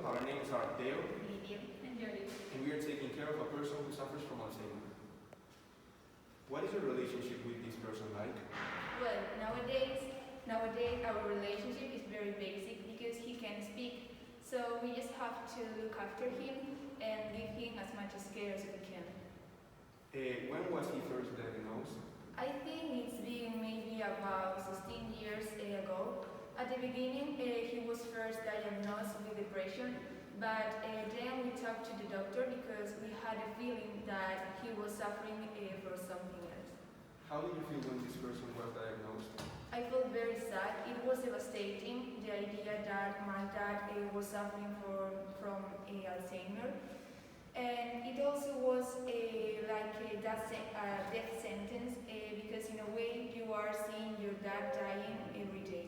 our names are Teo, Lidia, and Jody. and we are taking care of a person who suffers from Alzheimer. What is your relationship with this person like? Well, nowadays our relationship is very basic because he can speak. So we just have to look after him and give him as much care as we can. When was he first diagnosed? I think it's been maybe about 16 years ago. At the beginning, he was first diagnosed with depression, but then we talked to the doctor because we had a feeling that he was suffering for something else. How did you feel when this person was diagnosed? I felt very sad. It was devastating, the idea that my dad was suffering from Alzheimer. And it also was like a death sentence because in a way you are seeing your dad dying every day.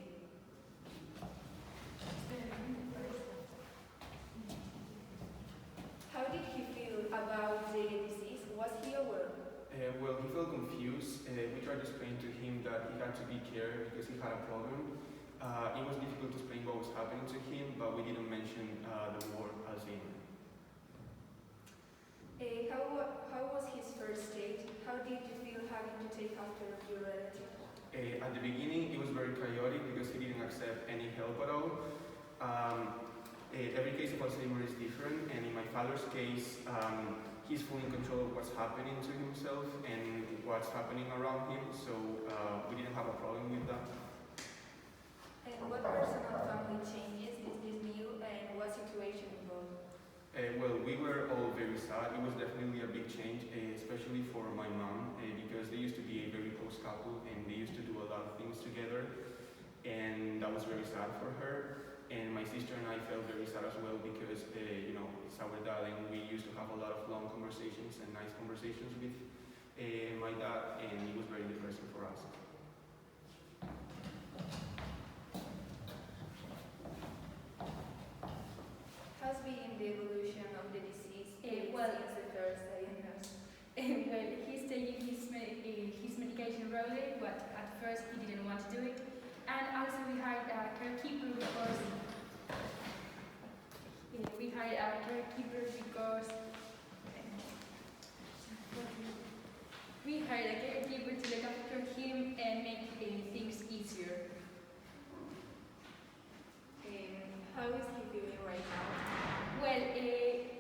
How did he feel about the disease? Was he aware? Well, he felt confused. We tried to explain to him that he had to be cared because he had a problem. It was difficult to explain what was happening to him, but we didn't mention the word Alzheimer. How was his first stage? How did you feel having to take after your relative? At the beginning, it was very chaotic because he didn't accept any help at all. Every case of Alzheimer is different, and in my father's case, he's fully in control of what's happening to himself and what's happening around him, so we didn't have a problem with that. And what personal family changes did this new and what situation involved? Well, we were all very sad. It was definitely a big change, especially for my mom, because they used to be a very close couple and they used to do a lot of things together, and that was very sad for her. And my sister and I felt very sad as well because, it's our dad, and we used to have a lot of long conversations and nice conversations with my dad, and it was very depressing for us. How's been the evolution of the disease well, since the first diagnosis? Well, he's taking his medication regularly, but at first he didn't want to do it. And also we hired a caregiver because we hired a caregiver to look after him and make things easier. How is he feeling right now? Well,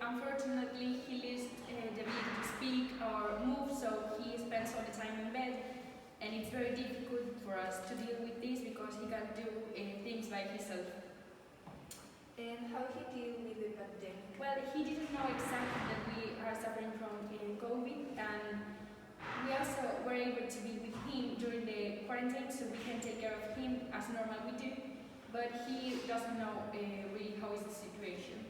unfortunately, he loses the ability to speak or move, so he spends all the time in bed, and it's very difficult for us to deal with this because he can't do things by himself. And how he deal with the pandemic? Well, he didn't know exactly that we are suffering from COVID, and we also were able to be with him during the quarantine, so we can take care of him as normal we do, but he doesn't know really how is the situation.